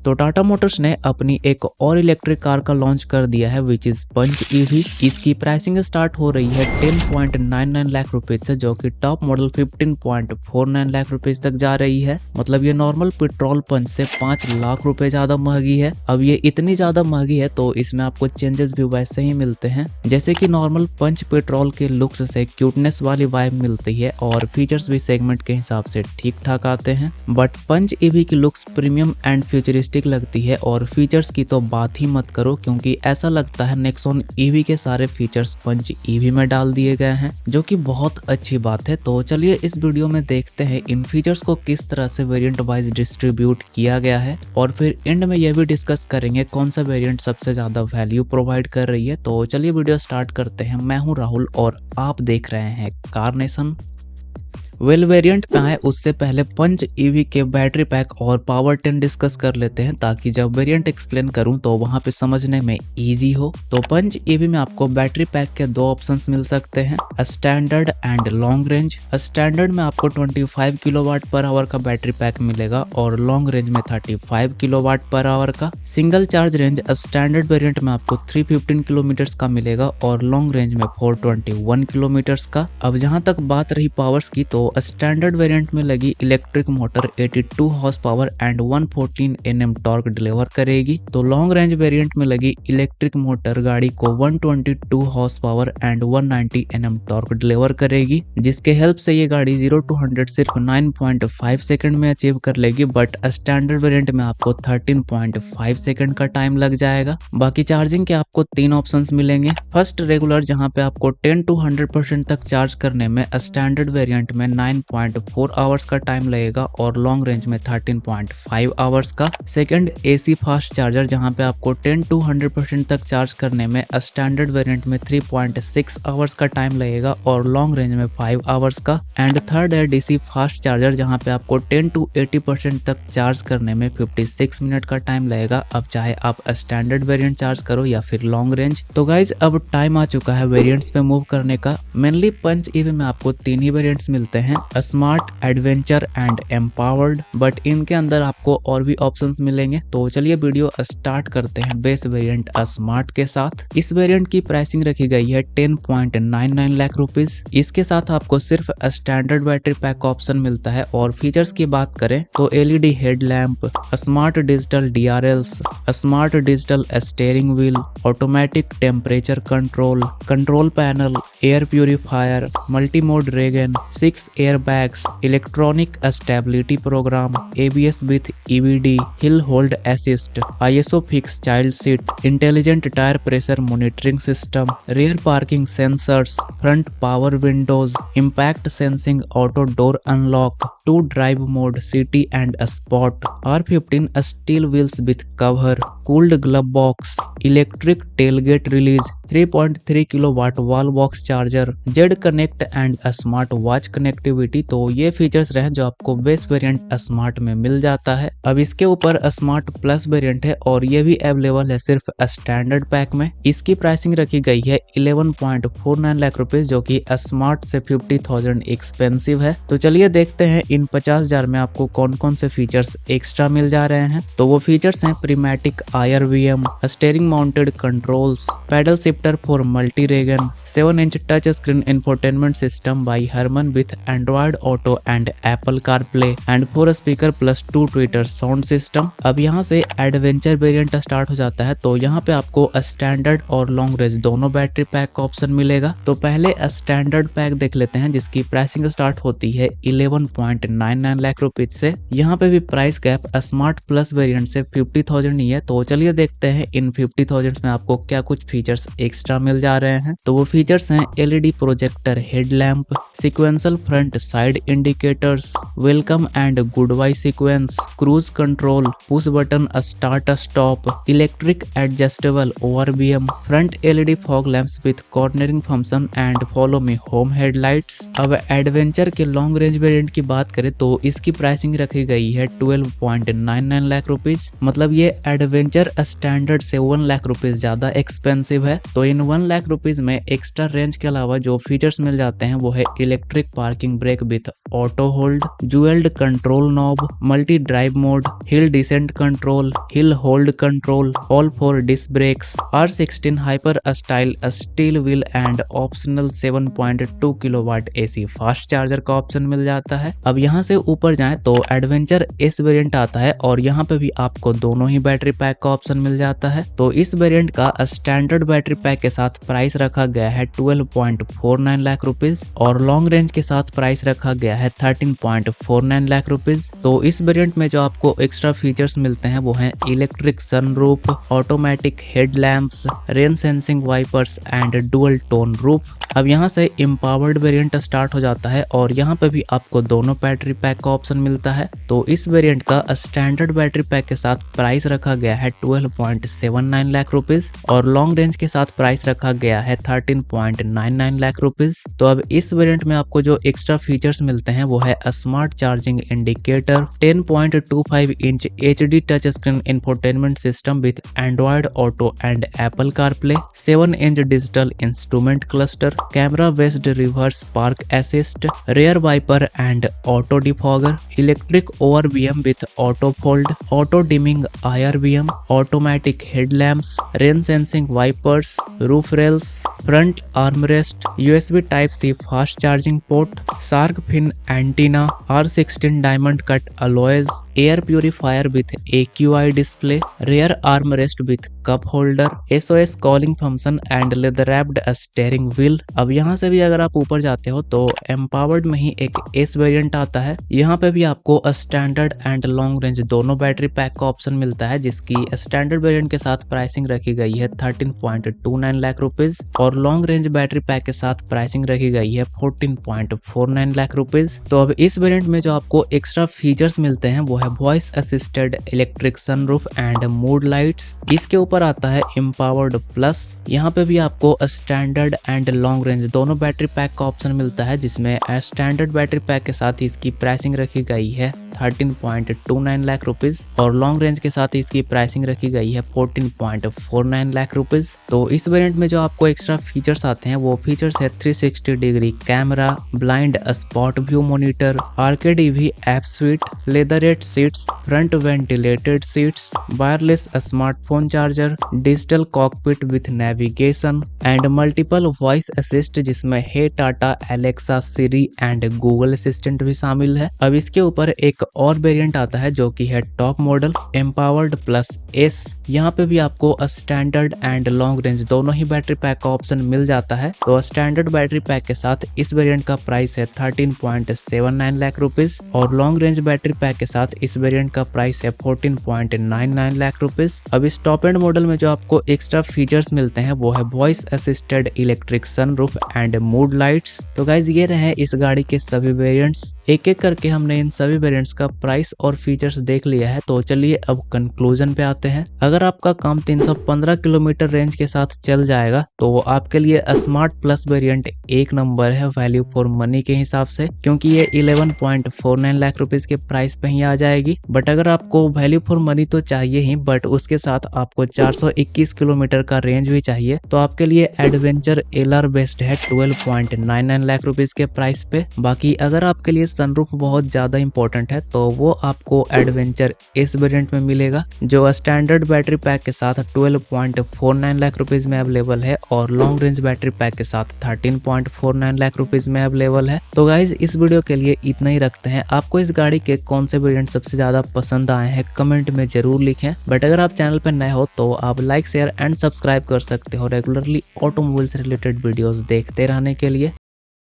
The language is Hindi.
तो टाटा मोटर्स ने अपनी एक और इलेक्ट्रिक कार का लॉन्च कर दिया है विच इज पंच ईवी। इसकी प्राइसिंग स्टार्ट हो रही है 10.99 लाख रुपए से, जो कि टॉप मॉडल 15.49 लाख रुपए तक जा रही है। मतलब ये नॉर्मल पेट्रोल पंच से 5 लाख रुपए ज्यादा महंगी है। अब ये इतनी ज्यादा महंगी है तो इसमें आपको चेंजेस भी वैसे ही मिलते हैं, जैसे कि नॉर्मल पंच पेट्रोल के लुक्स से क्यूटनेस वाली वाइब मिलती है और फीचर्स भी सेगमेंट के हिसाब से ठीक ठाक आते हैं। बट पंच ईवी की लुक्स प्रीमियम एंड फ्यूचरिस्टिक लगती है और फीचर्स की तो बात ही मत करो, क्योंकि ऐसा लगता है नेक्सॉन ईवी के सारे फीचर्स पंच ईवी में डाल दिए गए हैं, जो कि बहुत अच्छी बात है। तो चलिए इस वीडियो में देखते हैं इन फीचर्स को किस तरह से वेरिएंट वाइज डिस्ट्रीब्यूट किया गया है, और फिर एंड में यह भी डिस्कस करेंगे कौन सा वेरिएंट सबसे ज्यादा वैल्यू प्रोवाइड कर रही है। तो चलिए वीडियो स्टार्ट करते हैं। मैं हूं राहुल और आप देख रहे हैं कार नेशन। वेरिएंट पे आए उससे पहले पंच ईवी के बैटरी पैक और पावर टेन डिस्कस कर लेते हैं, ताकि जब वेरिएंट एक्सप्लेन करूं तो वहां पे समझने में इजी हो। तो पंच ईवी में आपको बैटरी पैक के दो ऑप्शंस मिल सकते हैं, standard and long range. Standard में आपको 25 किलोवाट पर आवर का बैटरी पैक मिलेगा और लॉन्ग रेंज में 35 किलोवाट पर आवर का। Single charge range standard variant में आपको 315 किलोमीटर का मिलेगा और लॉन्ग रेंज में 421 किलोमीटर का। अब जहां तक बात रही पावर्स की, तो स्टैंडर्ड वेरिएंट में लगी electric motor 82 horse power and 114 Nm torque deliver करेगी। तो लॉन्ग रेंज वेरिएंट में लगी इलेक्ट्रिक मोटर गाड़ी को 122 horse power and 190 Nm torque deliver करेगी, जिसके हेल्प से ये गाड़ी 0 to 100 सिर्फ 9.5 सेकंड में अचीव कर लेगी। बट स्टैंडर्ड वेरिएंट में आपको 13.5 सेकंड का टाइम लग जाएगा। बाकी चार्जिंग के आपको 3 ऑप्शंस मिलेंगे। फर्स्ट रेगुलर, जहां पे आपको 10 to 100% तक चार्ज करने में स्टैंडर्ड वेरिएंट में 9.4 आवर्स का टाइम लगेगा और लॉन्ग रेंज में 13.5 आवर्स का। सेकंड एसी फास्ट चार्जर, जहां पे आपको 10 to 100% तक चार्ज करने में स्टैंडर्ड वेरिएंट में 3.6 आवर्स का टाइम लगेगा और लॉन्ग रेंज में 5 आवर्स का। एंड थर्ड है डीसी फास्ट चार्जर, जहां पे आपको 10 to 80% तक चार्ज करने में 56 मिनट का टाइम लगेगा। अब चाहे आप स्टैंडर्ड वेरिएंट चार्ज करो या फिर लॉन्ग रेंज। तो गाइज अब टाइम आ चुका है वेरिएंट्स पे मूव करने का। मेनली पंच ईवी में आपको 3 ही वेरिएंट्स मिलते हैं, smart, adventure and empowered, but इनके अंदर आपको और भी ऑप्शंस मिलेंगे। तो चलिए वीडियो स्टार्ट करते हैं बेस वेरिएंट स्मार्ट के साथ। इस वेरिएंट की प्राइसिंग रखी गई है 10.99 लाख रुपीस। इसके साथ आपको सिर्फ स्टैंडर्ड बैटरी पैक ऑप्शन मिलता है। और फीचर्स की बात करें तो LED headlamp, smart digital DRLs, smart digital steering wheel, automatic temperature control, control panel, air purifier, multi mode regen, 6 airbags, electronic stability program, ABS with EVD, hill hold assist, ISO fix child seat, intelligent tyre pressure monitoring system, rear parking sensors, front power windows, impact sensing auto door unlock, 2 drive mode, city and sport, R15 steel wheels with cover, cooled glove box, electric tailgate release, 3.3 kilowatt wall box charger, Z connect and smart watch connectivity. तो ये फीचर्स रहे जो आपको बेस वेरिएंट स्मार्ट में मिल जाता है। अब इसके ऊपर स्मार्ट प्लस वेरिएंट है और ये भी अवेलेबल है सिर्फ स्टैंडर्ड पैक में। इसकी प्राइसिंग रखी गई है 11.49 लाख रुपीस, जो कि स्मार्ट से 50,000 एक्सपेंसिव है। तो चलिए देखते हैं इन 50,000 में आपको कौन कौन से फीचर्स एक्स्ट्रा मिल जा रहे हैं। तो वो फीचर्स हैं prismatic IRVM, steering mounted controls, paddle shifter for multi regen, 7 inch touch screen infotainment system by Harman with Android auto and Apple CarPlay and 4 speaker plus 2 tweeter sound system. अब यहाँ से एडवेंचर वेरिएंट स्टार्ट हो जाता है। तो यहाँ पे आपको स्टैंडर्ड और लॉन्ग रेंज दोनों बैटरी पैक का ऑप्शन मिलेगा। तो पहले स्टैंडर्ड पैक देख लेते हैं, जिसकी प्राइसिंग स्टार्ट होती है 11.99 लाख रुपीज से। यहाँ पे भी price gap smart plus variant से 50,000 ही है। तो चलिए देखते हैं इन 50,000 में आपको क्या कुछ फीचर्स एक्स्ट्रा मिल जा रहे हैं। तो वो फीचर्स हैं LED projector headlamp, sequential front side indicators, welcome and goodbye sequence, cruise control, push button start stop, electric adjustable ORVM, front LED fog lamps with cornering function and follow me home headlights. अब एडवेंचर के लॉन्ग रेंज वेरिएंट की बात करें तो इसकी प्राइसिंग रखी गई है 12.99 लाख रुपीज। मतलब ये एडवेंचर स्टैंडर्ड से 1 लाख रुपीज ज्यादा एक्सपेंसिव है। तो इन 1 लाख रुपीज में एक्स्ट्रा रेंज के अलावा जो फीचर्स मिल जाते हैं वो है electric parking brake with auto hold, jewelled control knob, multi drive mode, hill descent control, hill hold control, all 4 disc brakes, R16 hyper style steel wheel and optional 7.2 kilowatt AC fast charger का ऑप्शन मिल जाता है। अब यहाँ से ऊपर जाएं तो एडवेंचर S वेरिएंट आता है और यहाँ पे भी आपको दोनों ही बैटरी पैक का ऑप्शन मिल जाता है। तो इस वेरिएंट का स्टैंडर्ड बैटरी पैक के साथ प्राइस रखा गया है 12.49 लाख रुपीज और लॉन्ग रेंज के साथ प्राइस रखा गया है 13.49 लाख रुपीज। तो इस वेरिएंट में जो आपको एक्स्ट्रा फीचर्स मिलते हैं वो हैं electric sunroof, automatic headlamps, rain sensing wipers and dual tone roof. अब यहाँ से एम्पावर्ड वेरिएंट स्टार्ट हो जाता है और यहाँ पे भी आपको दोनों बैटरी पैक का ऑप्शन मिलता है। तो इस वेरिएंट का स्टैंडर्ड बैटरी पैक के साथ प्राइस रखा गया है 12.79 लाख रुपीज और लॉन्ग रेंज के साथ प्राइस रखा गया है 13.99 लाख रुपीज। तो अब इस वेरिएंट में आपको जो एक्स्ट्रा फीचर्स मिलते हैं वो है smart charging indicator, 10.25 inch HD touch screen infotainment system with Android auto and Apple CarPlay, 7 inch digital instrument cluster, camera based reverse park assist, rear wiper and auto defogger, electric ORVM with auto fold, auto dimming IRVM, automatic headlamps, rain sensing wipers, roof rails, front armrest, USB Type-C fast charging port, shark fin antenna, R16 diamond cut alloys, air purifier with AQI display, rare armrest with cup holder, SOS calling function and leather wrapped steering wheel. अब यहाँ से भी अगर आप ऊपर जाते हो तो एम्पावर्ड में ही एक S वेरिएंट आता है। यहाँ पे भी आपको स्टैंडर्ड एंड लॉन्ग रेंज दोनों बैटरी पैक का ऑप्शन मिलता है जिसकी स्टैंडर्ड वेरिएंट के साथ प्राइसिंग रखी गई है 13.29 लाख रुपीज और लॉन्ग रेंज बैटरी पैक के साथ प्राइसिंग रखी गई है 14.49 लाख रुपीज। तो अब इस वेरिएंट में जो आपको एक्स्ट्रा फीचर्स मिलते हैं वो है voice assisted electric sunroof and mood lights. इसके ऊपर आता है एम्पावर्ड प्लस। यहाँ पे भी आपको स्टैंडर्ड एंड लॉन्ग रेंज दोनों बैटरी पैक का ऑप्शन मिलता है जिसमें स्टैंडर्ड बैटरी पैक के साथ इसकी प्राइसिंग रखी गई है 13.29 लाख रुपीज और लॉन्ग रेंज के साथ इसकी प्राइसिंग रखी गई है 14.49 लाख रुपीज। तो इस वेरिएंट में जो आपको एक्स्ट्रा फीचर्स आते हैं वो फीचर्स है 360 degree camera, blind spot view monitor, arcade EV app suite, leatherette seats, front ventilated seats, wireless smartphone charger, digital cockpit with navigation and multiple voice assist जिसमें hey Tata, Alexa, Siri and Google assistant भी शामिल है। अब इसके ऊपर एक और वेरिएंट आता है जो कि है top model empowered plus S। यहाँ पे भी आपको स्टैंडर्ड एंड लॉन्ग रेंज दोनों ही बैटरी पैक का ऑप्शन मिल जाता है। तो स्टैंडर्ड बैटरी पैक के साथ इस वेरिएंट का प्राइस है 13.79 लाख रुपीज और लॉन्ग रेंज बैटरी पैक के साथ इस वेरिएंट का प्राइस है 14.99 लाख रुपीज। अब इस टॉप एंड मॉडल में जो आपको एक्स्ट्रा फीचर्स मिलते हैं वो है voice assisted electric sunroof and mood lights. तो गाइज ये रहे इस गाड़ी के सभी वेरिएंट्स। एक एक करके हमने इन सभी वेरिएंट्स का प्राइस और फीचर्स देख लिया है। तो चलिए अब कंक्लूजन पे आते हैं। अगर आपका काम 315 किलोमीटर रेंज के साथ चल जाएगा तो आपके लिए स्मार्ट प्लस वेरिएंट एक नंबर है वैल्यू फॉर मनी के हिसाब से, क्योंकि ये 11.49 लाख रुपीज के प्राइस पे ही आ जाएगी। बट अगर आपको वैल्यू फॉर मनी तो चाहिए ही, बट उसके साथ आपको 421 किलोमीटर का रेंज भी चाहिए, तो आपके लिए एडवेंचर LR बेस्ट है 12.99 लाख रुपीज के प्राइस पे। बाकी अगर आपके लिए सनरूफ बहुत ज्यादा इंपॉर्टेंट है तो वो आपको एडवेंचर S वेरिएंट में मिलेगा जो स्टैंडर्ड बैटरी पैक के साथ 12.49 लाख रुपीज में अवेलेबल है और लॉन्ग रेंज बैटरी पैक के साथ 13.49 लाख रुपीज में अवेलेबल है। तो गाइज इस वीडियो के लिए इतना ही रखते हैं। आपको इस गाड़ी के कौन से वेरिएंट सबसे ज्यादा पसंद आए हैं कमेंट में जरूर लिखें। बट अगर आप चैनल पर नए हो तो आप लाइक, शेयर एंड सब्सक्राइब कर सकते हो रेगुलरली ऑटोमोबाइल से रिलेटेड वीडियोस देखते रहने के लिए।